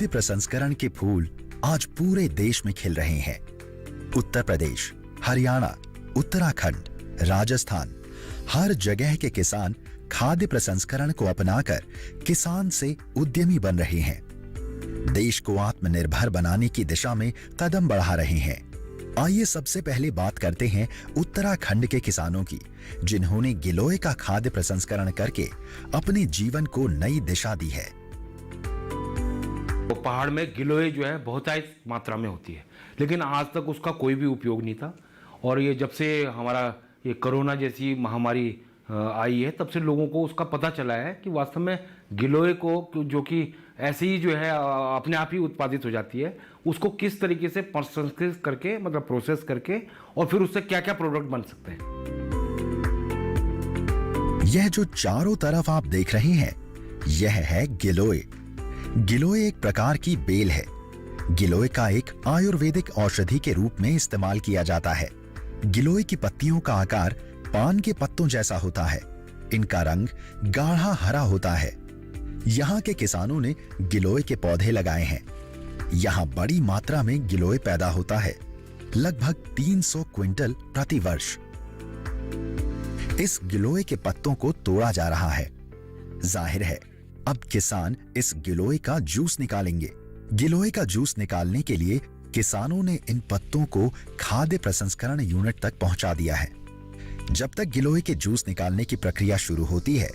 प्रसंस्करण के फूल आज पूरे देश में खिल रहे हैं। उत्तर प्रदेश, हरियाणा, उत्तराखंड, राजस्थान, हर जगह के किसान खाद्य प्रसंस्करण को अपनाकर किसान से उद्यमी बन रहे हैं। देश को आत्मनिर्भर बनाने की दिशा में कदम बढ़ा रहे हैं। आइए सबसे पहले बात करते हैं उत्तराखंड के किसानों की, जिन्होंने गिलोय का खाद्य प्रसंस्करण करके अपने जीवन को नई दिशा दी है। तो पहाड़ में गिलोय जो है बहुत ही मात्रा में होती है, लेकिन आज तक उसका कोई भी उपयोग नहीं था। और ये जब से हमारा ये कोरोना जैसी महामारी आई है, तब से लोगों को उसका पता चला है कि वास्तव में गिलोय को, जो कि ऐसे ही जो है अपने आप ही उत्पादित हो जाती है, उसको किस तरीके से प्रसंस्कृत करके, मतलब प्रोसेस करके, और फिर उससे क्या क्या प्रोडक्ट बन सकते हैं। यह जो चारों तरफ आप देख रहे हैं, यह है गिलोय। गिलोय एक प्रकार की बेल है। गिलोय का एक आयुर्वेदिक औषधि के रूप में इस्तेमाल किया जाता है। गिलोय की पत्तियों का आकार पान के पत्तों जैसा होता है। इनका रंग गाढ़ा हरा होता है। यहाँ के किसानों ने गिलोय के पौधे लगाए हैं। यहाँ बड़ी मात्रा में गिलोय पैदा होता है, लगभग 300 क्विंटल प्रति वर्ष। इस गिलोय के पत्तों को तोड़ा जा रहा है। जाहिर है अब किसान इस गिलोय का जूस निकालेंगे। गिलोय का जूस निकालने के लिए किसानों ने इन पत्तों को खाद्य प्रसंस्करण यूनिट तक पहुंचा दिया है। जब तक गिलोय के जूस निकालने की प्रक्रिया शुरू होती है,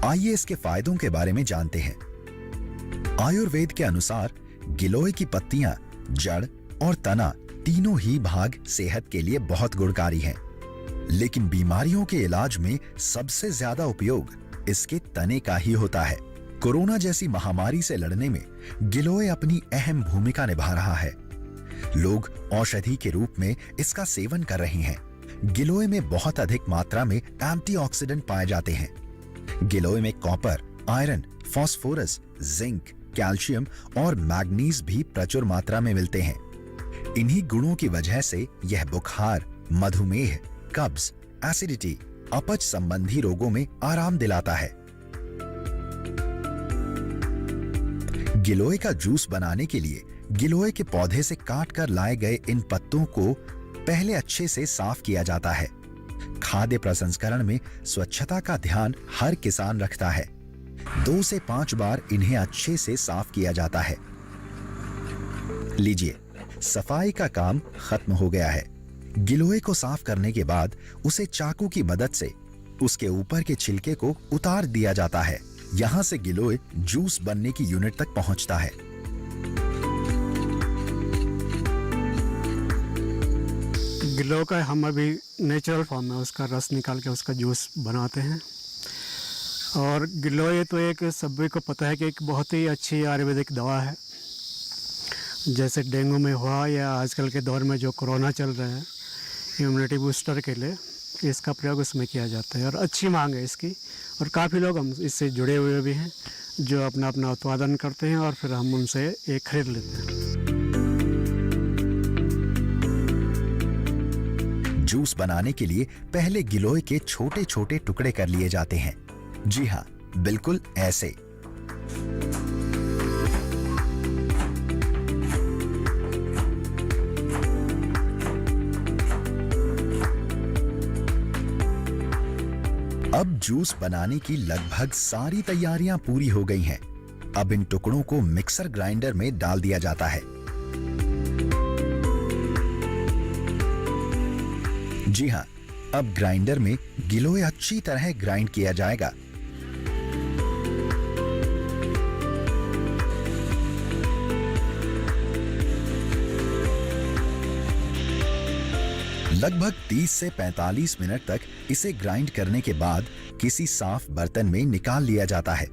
आइए इसके फायदों के बारे में जानते हैं। आयुर्वेद के अनुसार गिलोय की पत्तियां, जड़ और तना तीनों ही भाग सेहत के लिए बहुत गुणकारी हैं। लेकिन बीमारियों के इलाज में सबसे ज्यादा उपयोग इसके तने का ही होता है। कोरोना जैसी महामारी से लड़ने में गिलोय अपनी अहम भूमिका निभा रहा है। लोग औषधि के रूप में इसका सेवन कर रहे हैं। गिलोय में बहुत अधिक मात्रा में एंटीऑक्सीडेंट पाए जाते हैं। गिलोय में copper, iron, phosphorus, zinc, calcium और मैग्नीज भी प्रचुर मात्रा में मिलते हैं। इन्हीं गुणों की वजह से यह बुखार, मधुमेह, कब्ज, एसिडिटी, अपच संबंधी रोगों में आराम दिलाता है। गिलोय का जूस बनाने के लिए गिलोय के पौधे से काट कर लाए गए इन पत्तों को पहले अच्छे से साफ किया जाता है। खाद्य प्रसंस्करण में स्वच्छता का ध्यान हर किसान रखता है। 2 से 5 बार इन्हें अच्छे से साफ किया जाता है। लीजिए, सफाई का काम खत्म हो गया है। गिलोय को साफ करने के बाद उसे चाकू की मदद से उसके ऊपर के छिलके को उतार दिया जाता है। यहाँ से गिलोय जूस बनने की यूनिट तक पहुंचता है। गिलोय का हम अभी नेचुरल फॉर्म में उसका रस निकाल के उसका जूस बनाते हैं। और गिलोय तो एक सभी को पता है कि एक बहुत ही अच्छी आयुर्वेदिक दवा है। जैसे डेंगू में हुआ या आजकल के दौर में जो कोरोना चल रहा है, इम्यूनिटी बूस्टर के लिए इसका प्रयोग उसमें किया जाता है और अच्छी मांग है इसकी। और काफ़ी लोग हम इससे जुड़े हुए भी हैं जो अपना अपना उत्पादन करते हैं और फिर हम उनसे एक खरीद लेते हैं। जूस बनाने के लिए पहले गिलोय के छोटे छोटे टुकड़े कर लिए जाते हैं। जी हाँ, बिल्कुल ऐसे। अब जूस बनाने की लगभग सारी तैयारियां पूरी हो गई हैं। अब इन टुकड़ों को मिक्सर ग्राइंडर में डाल दिया जाता है। जी हाँ, अब ग्राइंडर में गिलोय अच्छी तरह ग्राइंड किया जाएगा। लगभग 30 से 45 मिनट तक इसे ग्राइंड करने के बाद किसी साफ बर्तन में निकाल लिया जाता है।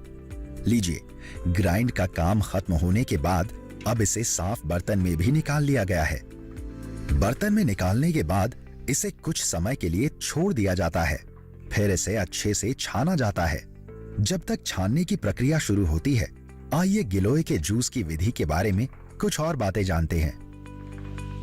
लीजिए, ग्राइंड का काम खत्म होने के बाद अब इसे साफ बर्तन में भी निकाल लिया गया है। बर्तन में निकालने के बाद इसे कुछ समय के लिए छोड़ दिया जाता है। फिर इसे अच्छे से छाना जाता है। जब तक छानने की प्रक्रिया शुरू होती है, आइए गिलोय के जूस की विधि के बारे में कुछ और बातें जानते हैं।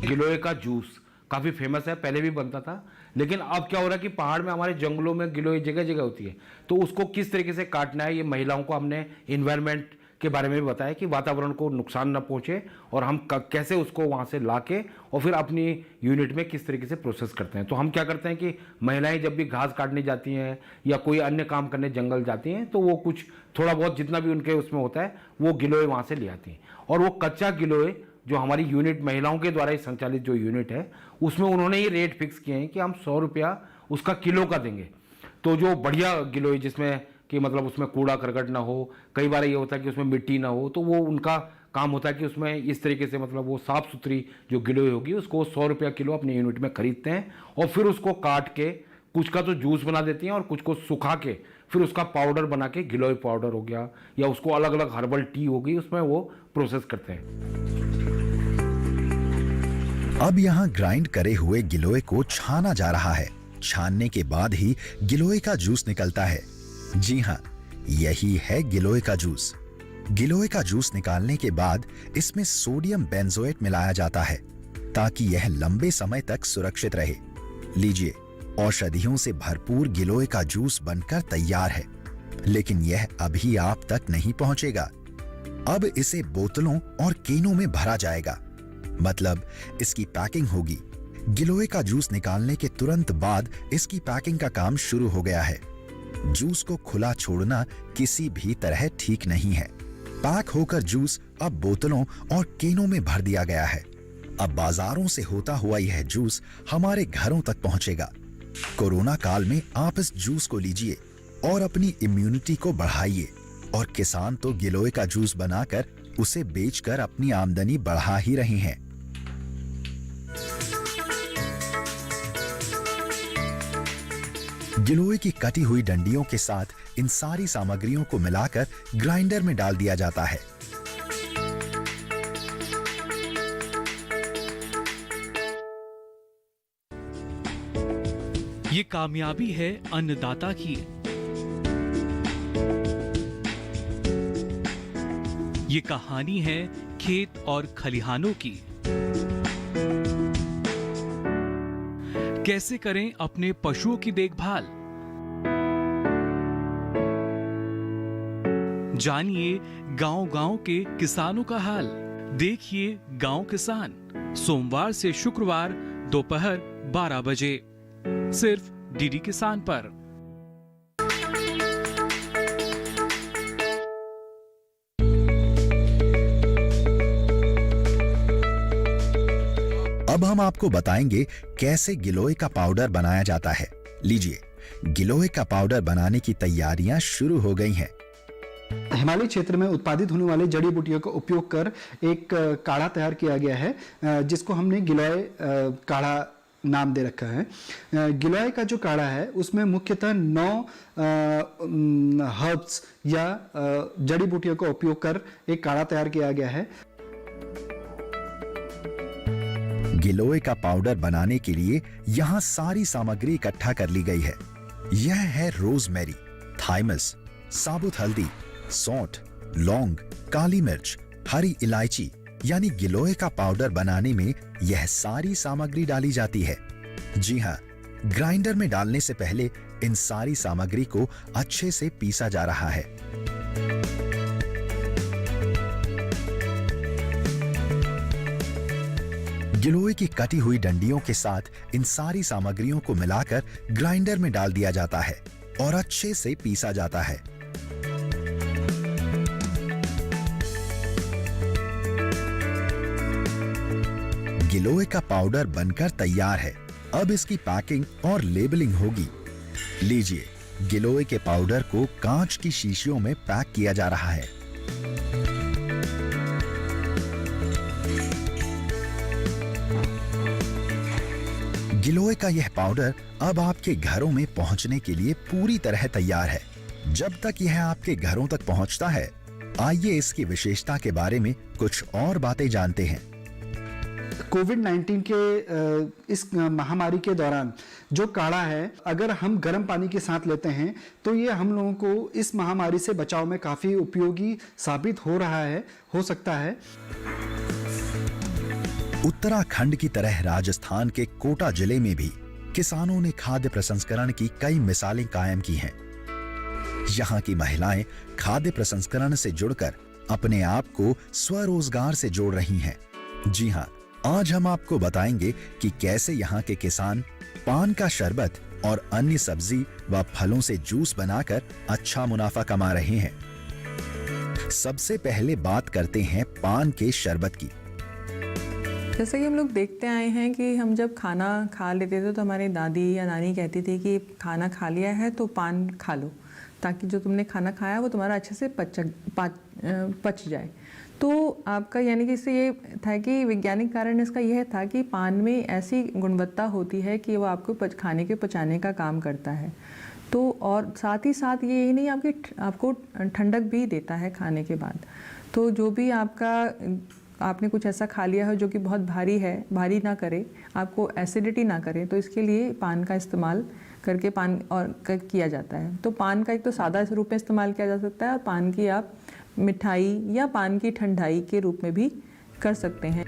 गिलोय का जूस काफ़ी फेमस है, पहले भी बनता था, लेकिन अब क्या हो रहा है कि पहाड़ में, हमारे जंगलों में गिलोय जगह जगह होती है। तो उसको किस तरीके से काटना है, ये महिलाओं को हमने इन्वायरमेंट के बारे में भी बताया कि वातावरण को नुकसान न पहुंचे और हम कैसे उसको वहाँ से लाके और फिर अपनी यूनिट में किस तरीके से प्रोसेस करते हैं। तो हम क्या करते हैं कि महिलाएं जब भी घास काटने जाती हैं या कोई अन्य काम करने जंगल जाती हैं तो वो कुछ थोड़ा बहुत जितना भी उनके उसमें होता है वो गिलोय वहाँ से ले आती हैं, और वो कच्चा गिलोय जो हमारी यूनिट महिलाओं के द्वारा ही संचालित जो यूनिट है उसमें उन्होंने ही रेट फिक्स किए हैं कि हम 100 रुपया उसका किलो का देंगे। तो जो बढ़िया गिलोय जिसमें कि मतलब उसमें कूड़ा करकट ना हो, कई बार ये होता है कि उसमें मिट्टी ना हो, तो वो उनका काम होता है कि उसमें इस तरीके से मतलब वो साफ़ सुथरी जो गिलोय होगी उसको 100 रुपया किलो अपने यूनिट में खरीदते हैं और फिर उसको काट के कुछ का तो जूस बना देती हैं और कुछ को सुखा के फिर उसका पाउडर बना के गिलोय पाउडर हो गया या उसको अलग अलग हर्बल टी हो गई उसमें वो प्रोसेस करते हैं। अब यहाँ ग्राइंड करे हुए गिलोय को छाना जा रहा है। छानने के बाद ही गिलोय का जूस निकलता है। जी हाँ, यही है गिलोय का जूस। गिलोय का जूस निकालने के बाद इसमें सोडियम बेंजोएट मिलाया जाता है ताकि यह लंबे समय तक सुरक्षित रहे। लीजिए, औषधियों से भरपूर गिलोय का जूस बनकर तैयार है, लेकिन यह अभी आप तक नहीं पहुंचेगा। अब इसे बोतलों और केनों में भरा जाएगा, मतलब इसकी पैकिंग होगी। गिलोय का जूस निकालने के तुरंत बाद इसकी पैकिंग का काम शुरू हो गया है। जूस को खुला छोड़ना किसी भी तरह ठीक नहीं है। पैक होकर जूस अब बोतलों और केनों में भर दिया गया है। अब बाजारों से होता हुआ यह जूस हमारे घरों तक पहुंचेगा। कोरोना काल में आप इस जूस को लीजिए और अपनी इम्यूनिटी को बढ़ाइए। और किसान तो गिलोय का जूस बनाकर उसे बेचकर अपनी आमदनी बढ़ा ही रहे हैं। गिलोय की कटी हुई डंडियों के साथ इन सारी सामग्रियों को मिलाकर ग्राइंडर में डाल दिया जाता है। ये कामयाबी है अन्नदाता की। ये कहानी है खेत और खलिहानों की। कैसे करें अपने पशुओं की देखभाल, जानिए गांव-गांव के किसानों का हाल। देखिए गांव किसान, सोमवार से शुक्रवार दोपहर 12 बजे सिर्फ डीडी किसान पर। अब हम आपको बताएंगे कैसे गिलोय का पाउडर बनाया जाता है। लीजिए, गिलोय का पाउडर बनाने की तैयारियां शुरू हो गई हैं। हिमालय क्षेत्र में उत्पादित होने वाले जड़ी बूटियों का उपयोग कर एक काढ़ा तैयार किया गया है, जिसको हमने गिलोय काढ़ा नाम दे रखा है। गिलोय का जो काढ़ा है उसमें मुख्यतः 9 हर्ब्स या जड़ी बूटियों का उपयोग कर एक काढ़ा तैयार किया गया है। गिलोय का पाउडर बनाने के लिए यहाँ सारी सामग्री इकट्ठा कर ली गई है। यह है रोजमेरी, थाइमस, साबुत हल्दी, सौंठ, लौंग, काली मिर्च, हरी इलायची। यानी गिलोय का पाउडर बनाने में यह सारी सामग्री डाली जाती है। जी हाँ, ग्राइंडर में डालने से पहले इन सारी सामग्री को अच्छे से पीसा जा रहा है। गिलोय की कटी हुई डंडियों के साथ इन सारी सामग्रियों को मिलाकर ग्राइंडर में डाल दिया जाता है और अच्छे से पीसा जाता है। गिलोय का पाउडर बनकर तैयार है। अब इसकी पैकिंग और लेबलिंग होगी। लीजिए, गिलोय के पाउडर को कांच की शीशियों में पैक किया जा रहा है। गिलोय का यह पाउडर अब आपके घरों में पहुंचने के लिए पूरी तरह तैयार है। जब तक यह आपके घरों तक पहुंचता है, आइए इसकी विशेषता के बारे में कुछ और बातें जानते हैं। कोविड-19 के इस महामारी के दौरान जो काढ़ा है, अगर हम गर्म पानी के साथ लेते हैं तो ये हम लोगों को इस महामारी से बचाव में काफ़ी उपयोगी साबित हो सकता है। उत्तराखंड की तरह राजस्थान के कोटा जिले में भी किसानों ने खाद्य प्रसंस्करण की कई मिसालें कायम की हैं। यहाँ की महिलाएं खाद्य प्रसंस्करण से जुड़कर अपने आप को स्वरोजगार से जोड़ रही हैं। जी हाँ, आज हम आपको बताएंगे कि कैसे यहाँ के किसान पान का शरबत और अन्य सब्जी व फलों से जूस बनाकर अच्छा मुनाफा कमा रहे हैं। सबसे पहले बात करते हैं पान के शरबत की। जैसे कि हम लोग देखते आए हैं कि हम जब खाना खा लेते थे तो हमारी दादी या नानी कहती थी कि खाना खा लिया है तो पान खा लो, ताकि जो तुमने खाना खाया वो तुम्हारा अच्छे से पच जाए। तो आपका यानी कि इससे ये था कि वैज्ञानिक कारण इसका यह था कि पान में ऐसी गुणवत्ता होती है कि वो आपको खाने के पचाने का काम करता है। तो और साथ ही साथ ये ही नहीं, आपको ठंडक भी देता है खाने के बाद। तो जो भी आपने कुछ ऐसा खा लिया है जो कि बहुत भारी ना करे, आपको एसिडिटी ना करे, तो इसके लिए पान का इस्तेमाल करके किया जाता है। तो पान का एक तो सादा रूप में इस्तेमाल किया जा सकता है और पान की आप मिठाई या पान की ठंडाई के रूप में भी कर सकते हैं।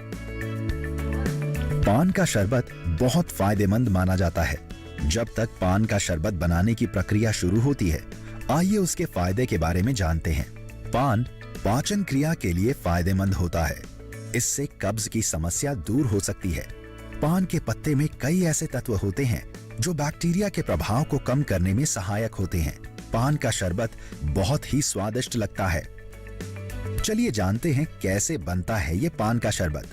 पान का शरबत बहुत फायदेमंद माना जाता है। जब तक पान का शरबत बनाने की प्रक्रिया शुरू होती है, आइए उसके फायदे के बारे में जानते हैं। पान पाचन क्रिया के लिए फायदेमंद होता है। इससे कब्ज की समस्या दूर हो सकती है। पान के पत्ते में कई ऐसे तत्व होते हैं जो बैक्टीरिया के प्रभाव को कम करने में सहायक होते हैं। पान का शरबत बहुत ही स्वादिष्ट लगता है। चलिए जानते हैं कैसे बनता है ये पान का शरबत।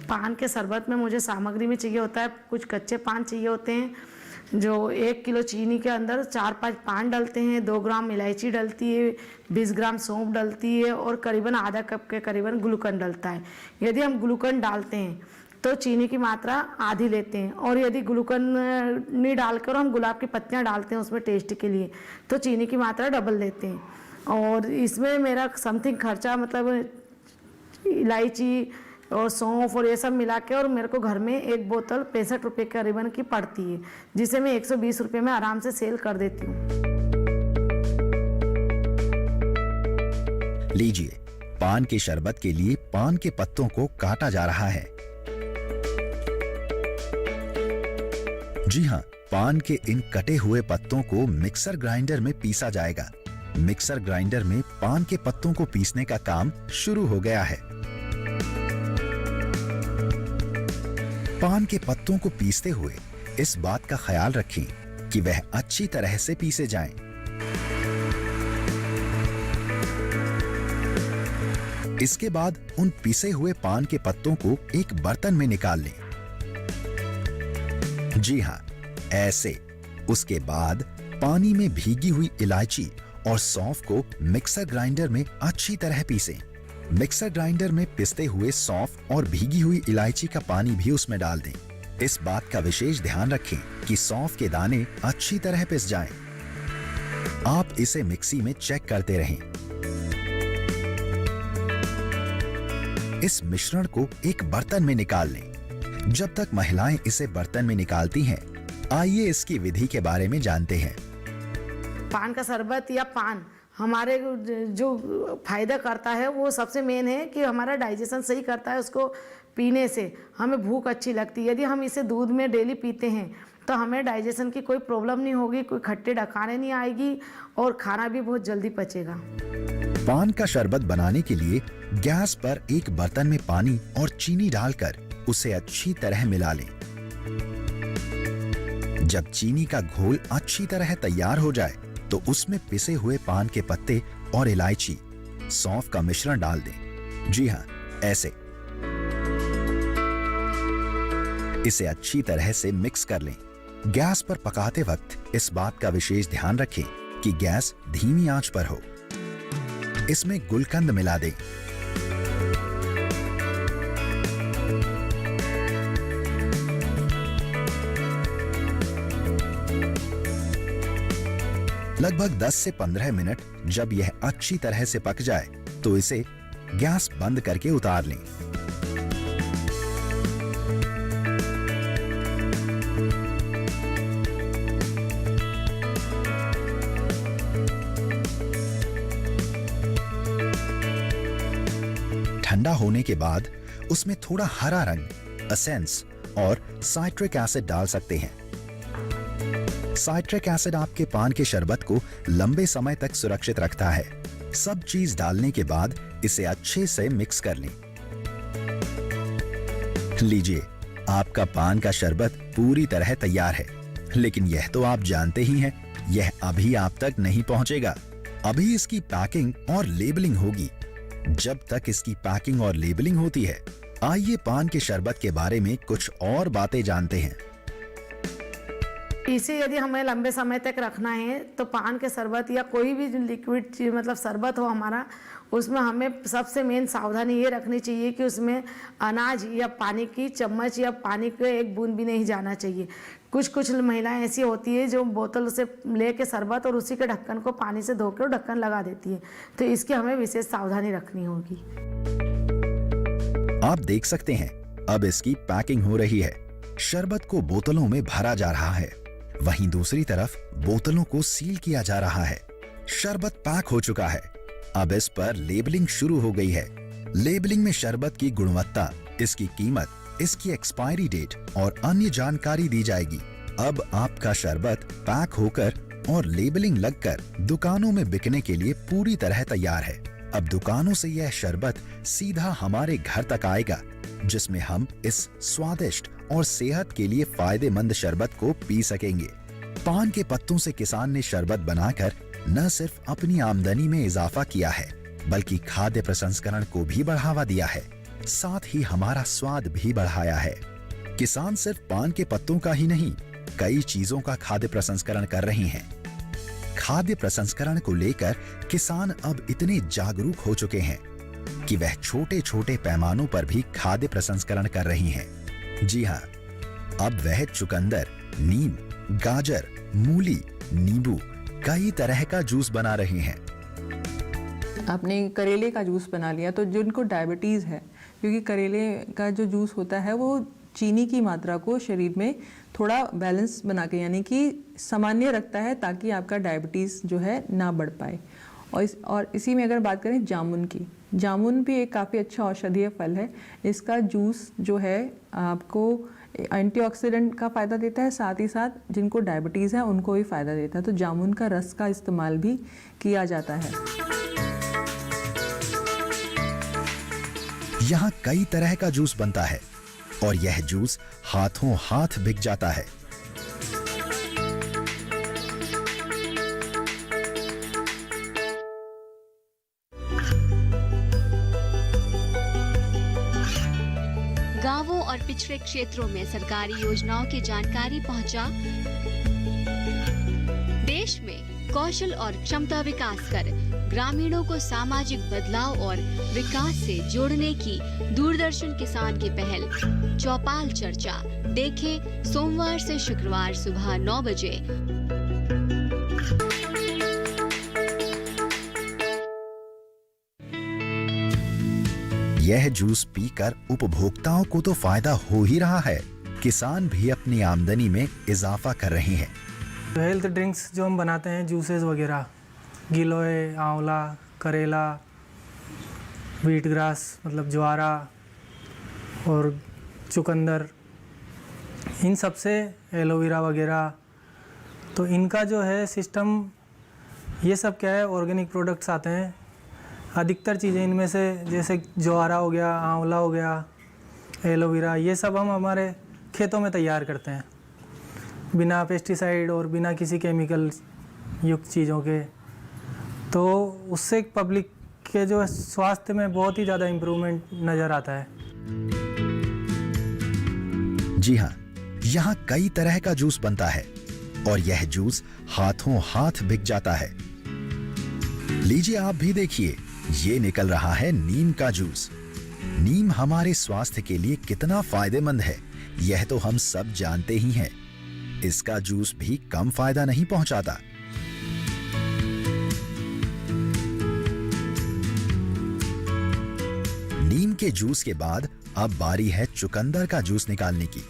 पान के शरबत में मुझे सामग्री में चाहिए होता है, कुछ कच्चे पान चाहिए होते हैं, जो 1 किलो चीनी के अंदर 4-5 पान डलते हैं, 2 ग्राम इलायची डलती है, 20 ग्राम सौंफ डलती है और करीबन आधा कप के करीबन ग्लूकन डलता है। यदि हम ग्लूकन डालते हैं तो चीनी की मात्रा आधी लेते हैं, और यदि ग्लूकन नहीं डालकर हम गुलाब की पत्तियां डालते हैं उसमें टेस्ट के लिए, तो चीनी की मात्रा डबल लेते हैं। और इसमें मेरा समथिंग खर्चा मतलब इलायची और सौंफ और ये सब मिला के, और मेरे को घर में एक बोतल 65 रुपये करीबन की पड़ती है, जिसे मैं 120 रुपये में आराम से सेल कर देती हूँ। लीजिए, पान के शरबत के लिए पान के पत्तों को काटा जा रहा है। जी हाँ, पान के इन कटे हुए पत्तों को मिक्सर ग्राइंडर में पीसा जाएगा। मिक्सर ग्राइंडर में पान के पत्तों को पीसने का काम शुरू हो गया है। पान के पत्तों को पीसते हुए इस बात का ख्याल रखें कि वह अच्छी तरह से पीसे जाएं। इसके बाद उन पीसे हुए पान के पत्तों को एक बर्तन में निकाल लें। जी हाँ, ऐसे। उसके बाद पानी में भीगी हुई इलायची और सौंफ को मिक्सर ग्राइंडर में अच्छी तरह पीसें। मिक्सर ग्राइंडर में पिसते हुए सौंफ और भीगी हुई इलायची का पानी भी उसमें डाल दें। इस बात का विशेष ध्यान रखें कि सौंफ के दाने अच्छी तरह पिस जाएं। आप इसे मिक्सी में चेक करते रहें। इस मिश्रण को एक बर्तन में निकाल लें। जब तक महिलाएं इसे बर्तन में निकालती हैं, आइए इसकी विधि के बारे में जानते हैं। पान का शरबत या पान हमारे जो फायदा करता है वो सबसे मेन है कि हमारा डाइजेशन सही करता है। उसको पीने से हमें भूख अच्छी लगती है। यदि हम इसे दूध में डेली पीते हैं तो हमें डाइजेशन की कोई प्रॉब्लम नहीं होगी, कोई खट्टे डकारे नहीं आएगी और खाना भी बहुत जल्दी पचेगा। पान का शरबत बनाने के लिए गैस पर एक बर्तन में पानी और चीनी डालकर उसे अच्छी तरह मिला लें। जब चीनी का घोल अच्छी तरह तैयार हो जाए तो उसमें पिसे हुए पान के पत्ते और इलायची, सौंफ का मिश्रण डाल दें। जी हाँ, ऐसे। इसे अच्छी तरह से मिक्स कर लें। गैस पर पकाते वक्त इस बात का विशेष ध्यान रखें कि गैस धीमी आंच पर हो। इसमें गुलकंद मिला दें। लगभग 10 से 15 मिनट जब यह अच्छी तरह से पक जाए तो इसे गैस बंद करके उतार लें। ठंडा होने के बाद उसमें थोड़ा हरा रंग, एसेंस और साइट्रिक एसिड डाल सकते हैं। साइट्रिक एसिड आपके पान के शरबत को लंबे समय तक सुरक्षित रखता है। सब चीज डालने के बाद इसे अच्छे से मिक्स कर लें। लीजिए, आपका पान का शरबत पूरी तरह तैयार है। लेकिन यह तो आप जानते ही हैं, यह अभी आप तक नहीं पहुंचेगा। अभी इसकी पैकिंग और लेबलिंग होगी। जब तक इसकी पैकिंग और लेबलिंग होती है, आइए पान के शरबत के बारे में कुछ और बातें जानते हैं। इसे यदि हमें लंबे समय तक रखना है तो पान के शरबत या कोई भी लिक्विड चीज मतलब शरबत हो हमारा, उसमें हमें सबसे मेन सावधानी ये रखनी चाहिए कि उसमें अनाज या पानी की चम्मच या पानी का एक बूंद भी नहीं जाना चाहिए। कुछ महिलाएं ऐसी होती है जो बोतल से लेके शरबत और उसी के ढक्कन को पानी से धोकर ढक्कन लगा देती है, तो इसकी हमें विशेष सावधानी रखनी होगी। आप देख सकते हैं, अब इसकी पैकिंग हो रही है। शरबत को बोतलों में भरा जा रहा है, वहीं दूसरी तरफ बोतलों को सील किया जा रहा है। शरबत पैक हो चुका है। अब इस पर लेबलिंग शुरू हो गई है। लेबलिंग में शरबत की गुणवत्ता, इसकी कीमत, इसकी एक्सपायरी डेट और अन्य जानकारी दी जाएगी। अब आपका शरबत पैक होकर और लेबलिंग लगकर दुकानों में बिकने के लिए पूरी तरह तैयार है। अब दुकानों से यह शरबत सीधा हमारे घर तक आएगा, जिसमें हम इस स्वादिष्ट और सेहत के लिए फायदेमंद शरबत को पी सकेंगे। पान के पत्तों से किसान ने शरबत बनाकर न सिर्फ अपनी आमदनी में इजाफा किया है, बल्कि खाद्य प्रसंस्करण को भी बढ़ावा दिया है। साथ ही हमारा स्वाद भी बढ़ाया है। किसान सिर्फ पान के पत्तों का ही नहीं, कई चीजों का खाद्य प्रसंस्करण कर रहे हैं। खाद्य प्रसंस्करण को लेकर किसान अब इतने जागरूक हो चुके हैं कि वह छोटे छोटे पैमानों पर भी खाद्य प्रसंस्करण कर रही हैं। जी हाँ, अब वह चुकंदर, नीम, गाजर, मूली, नींबू, कई तरह का जूस बना रहे हैं। आपने करेले का जूस बना लिया, तो जिनको डायबिटीज़ है, क्योंकि करेले का जो जूस होता है वो चीनी की मात्रा को शरीर में थोड़ा बैलेंस बना के, यानी कि सामान्य रखता है, ताकि आपका डायबिटीज़ जो है ना बढ़ पाए। और इसी में अगर बात करें जामुन की, जामुन भी एक काफ़ी अच्छा औषधीय फल है। इसका जूस जो है आपको एंटीऑक्सीडेंट का फ़ायदा देता है, साथ ही साथ जिनको डायबिटीज़ है उनको भी फ़ायदा देता है। तो जामुन का रस का इस्तेमाल भी किया जाता है। यहाँ कई तरह का जूस बनता है और यह जूस हाथों हाथ बिक जाता है। गांवों और पिछड़े क्षेत्रों में सरकारी योजनाओं की जानकारी पहुंचा। देश में कौशल और क्षमता विकास कर ग्रामीणों को सामाजिक बदलाव और विकास से जोड़ने की दूरदर्शन किसान की पहल चौपाल चर्चा देखें सोमवार से शुक्रवार सुबह 9 बजे। यह जूस पीकर उपभोक्ताओं को तो फायदा हो ही रहा है, किसान भी अपनी आमदनी में इजाफा कर रहे हैं। हेल्थ ड्रिंक्स जो हम बनाते हैं, जूसेस वगैरह, गिलोय, आंवला, करेला, व्हीट ग्रास मतलब ज्वारा और चुकंदर, इन सब से एलोवेरा वगैरह, तो इनका जो है सिस्टम, ये सब क्या है, ऑर्गेनिक प्रोडक्ट्स आते हैं। अधिकतर चीज़ें इनमें से, जैसे ज्वारा हो गया, आंवला हो गया, एलोवेरा, ये सब हम हमारे खेतों में तैयार करते हैं बिना पेस्टिसाइड और बिना किसी केमिकल युक्त चीज़ों के। तो उससे पब्लिक के जो स्वास्थ्य में बहुत ही ज़्यादा इम्प्रूवमेंट नज़र आता है। जी हाँ, यहाँ कई तरह का जूस बनता है और यह जूस हाथों हाथ बिक जाता है। लीजिए आप भी देखिए, ये निकल रहा है नीम का जूस। नीम हमारे स्वास्थ्य के लिए कितना फायदेमंद है, यह तो हम सब जानते ही हैं। इसका जूस भी कम फायदा नहीं पहुंचाता। नीम के जूस के बाद अब बारी है चुकंदर का जूस निकालने की।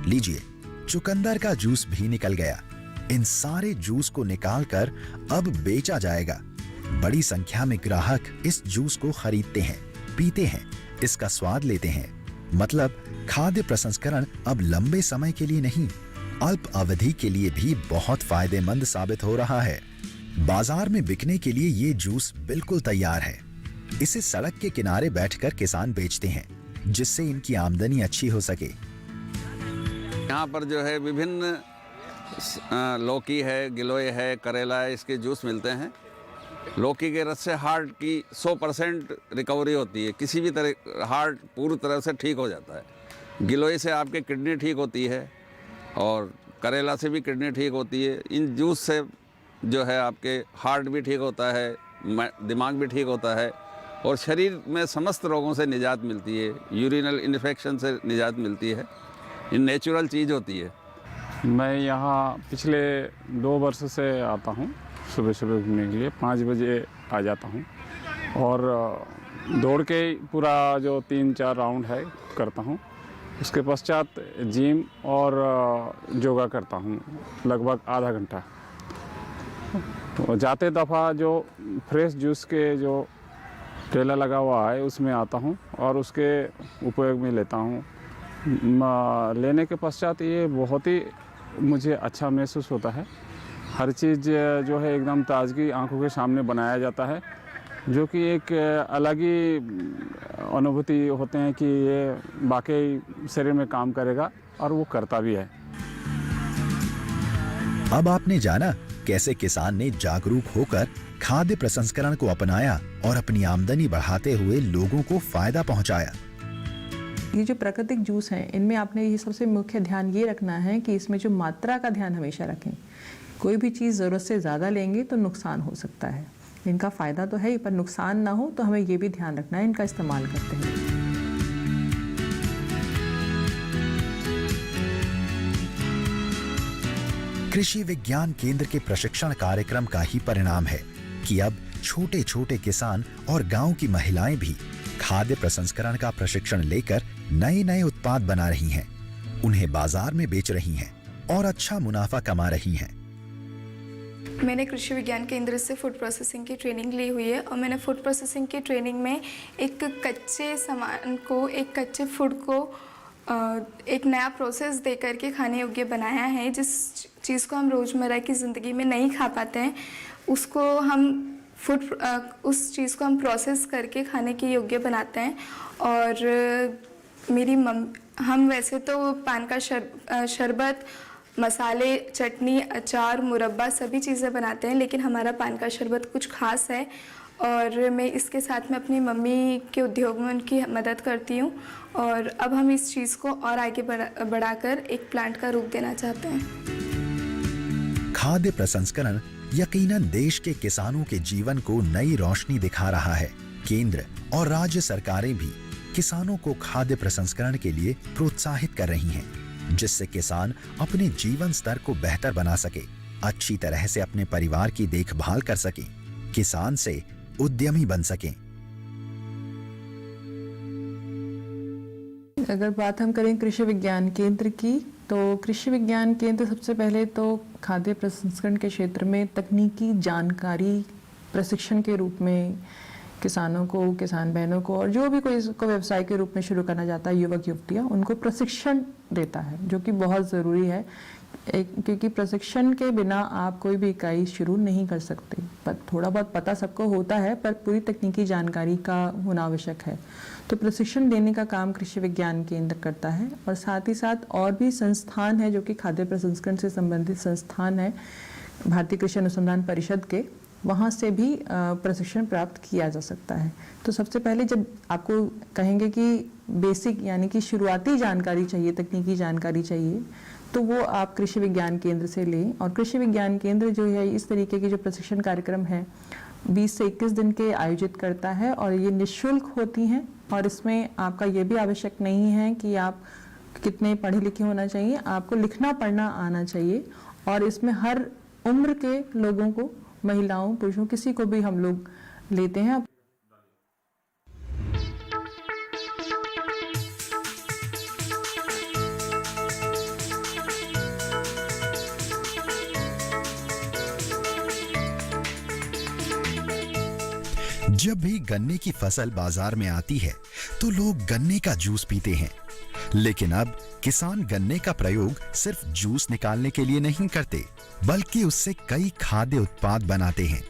लीजिए, चुकंदर का जूस भी निकल गया। इन सारे जूस को निकालकर अब बेचा जाएगा। बड़ी संख्या में ग्राहक इस जूस को खरीदते हैं, पीते हैं, इसका स्वाद लेते हैं। मतलब खाद्य प्रसंस्करण अब लंबे समय के लिए नहीं, अल्प अवधि के लिए भी बहुत फायदेमंद साबित हो रहा है। बाजार में बिकने के लिए ये जूस बिल्कुल तैयार है। इसे सड़क के किनारे बैठकर किसान बेचते हैं, जिससे इनकी आमदनी अच्छी हो सके। यहाँ पर जो है विभिन्न लौकी है, गिलोय है, करेला है, इसके जूस मिलते हैं। लौकी के रस से हार्ट की 100% रिकवरी होती है, किसी भी तरह हार्ट पूरी तरह से ठीक हो जाता है। गिलोय से आपके किडनी ठीक होती है और करेला से भी किडनी ठीक होती है। इन जूस से जो है आपके हार्ट भी ठीक होता है, दिमाग भी ठीक होता है और शरीर में समस्त रोगों से निजात मिलती है। यूरिनल इन्फेक्शन से निजात मिलती है। ये नेचुरल चीज़ होती है। मैं यहाँ पिछले 2 वर्ष से आता हूँ सुबह सुबह घूमने के लिए। 5 बजे आ जाता हूँ और दौड़ के पूरा जो 3-4 राउंड है करता हूँ। उसके पश्चात जिम और योगा करता हूँ लगभग आधा घंटा। तो जाते दफ़ा जो फ्रेश जूस के जो ठेला लगा हुआ है उसमें आता हूँ और उसके उपयोग में लेता हूँ। लेने के पश्चात ये बहुत ही मुझे अच्छा महसूस होता है। हर चीज़ जो है एकदम ताज़गी आंखों के सामने बनाया जाता है, जो कि एक अलग ही अनुभूति होते हैं कि ये वाकई शरीर में काम करेगा और वो करता भी है। अब आपने जाना कैसे किसान ने जागरूक होकर खाद्य प्रसंस्करण को अपनाया और अपनी आमदनी बढ़ाते हुए लोगों को फायदा पहुंचाया। ये जो प्राकृतिक जूस हैं, इनमें आपने ये सबसे मुख्य ध्यान ये रखना है कि इसमें जो मात्रा का ध्यान हमेशा रखें। कोई भी चीज़ ज़रूरत से ज़्यादा लेंगे तो नुकसान हो सकता है। इनका फ़ायदा तो है ही, पर नुकसान ना हो तो हमें ये भी ध्यान रखना है इनका इस्तेमाल करते हैं। कृषि विज्ञान केंद्र के प्रशिक्षण कार्यक्रम का ही परिणाम है कि अब छोटे छोटे किसान और गांव की महिलाएं भी खाद्य प्रसंस्करण का प्रशिक्षण लेकर नए नए उत्पाद बना रही हैं, उन्हें बाजार में बेच रही हैं और अच्छा मुनाफा कमा रही हैं। मैंने कृषि विज्ञान केंद्र से फूड प्रोसेसिंग की ट्रेनिंग ली हुई है और मैंने फूड प्रोसेसिंग की ट्रेनिंग में एक कच्चे सामान को, एक कच्चे फूड को एक नया प्रोसेस दे करके खाने योग्य बनाया है। जिस चीज़ को हम रोज़मर्रा की ज़िंदगी में नहीं खा पाते हैं, उसको हम उस चीज़ को हम प्रोसेस करके खाने के योग्य बनाते हैं। और हम वैसे तो पान का शरबत, मसाले, चटनी, अचार, मुरब्बा सभी चीज़ें बनाते हैं, लेकिन हमारा पान का शरबत कुछ खास है और मैं इसके साथ में अपनी मम्मी के उद्योग में उनकी मदद करती हूँ। और अब हम इस चीज़ को और आगे बढ़ाकर एक प्लांट का रूप देना चाहते हैं। खाद्य प्रसंस्करण यकीनन देश के किसानों के जीवन को नई रोशनी दिखा रहा है। केंद्र और राज्य सरकारें भी किसानों को खाद्य प्रसंस्करण के लिए प्रोत्साहित कर रही हैं, जिससे किसान अपने जीवन स्तर को बेहतर बना सके, अच्छी तरह से अपने परिवार की देखभाल कर सके, किसान से उद्यमी बन सकें। अगर बात हम करें कृषि विज्ञान केंद्र की, तो कृषि विज्ञान केंद्र सबसे पहले तो खाद्य प्रसंस्करण के क्षेत्र में तकनीकी जानकारी प्रशिक्षण के रूप में किसानों को, किसान बहनों को और जो भी कोई इसको व्यवसाय के रूप में शुरू करना चाहता है, युवक युवतियाँ, उनको प्रशिक्षण देता है, जो कि बहुत ज़रूरी है। क्योंकि प्रशिक्षण के बिना आप कोई भी इकाई शुरू नहीं कर सकते। पर थोड़ा बहुत पता सबको होता है, पर पूरी तकनीकी जानकारी का होना आवश्यक है। तो प्रशिक्षण देने का काम कृषि विज्ञान केंद्र करता है और साथ ही साथ और भी संस्थान है जो कि खाद्य प्रसंस्करण से संबंधित संस्थान है, भारतीय कृषि अनुसंधान परिषद के, वहाँ से भी प्रशिक्षण प्राप्त किया जा सकता है। तो सबसे पहले जब आपको कहेंगे कि बेसिक यानी कि शुरुआती जानकारी चाहिए, तकनीकी जानकारी चाहिए, तो वो आप कृषि विज्ञान केंद्र से लें। और कृषि विज्ञान केंद्र जो है इस तरीके के जो प्रशिक्षण कार्यक्रम है 20 से 21 दिन के आयोजित करता है और ये निःशुल्क होती हैं। और इसमें आपका ये भी आवश्यक नहीं है कि आप कितने पढ़े लिखे होना चाहिए, आपको लिखना पढ़ना आना चाहिए। और इसमें हर उम्र के लोगों को, महिलाओं, पुरुषों, किसी को भी हम लोग लेते हैं। जब भी गन्ने की फसल बाजार में आती है तो लोग गन्ने का जूस पीते हैं, लेकिन अब किसान गन्ने का प्रयोग सिर्फ जूस निकालने के लिए नहीं करते, बल्कि उससे कई खाद्य उत्पाद बनाते हैं।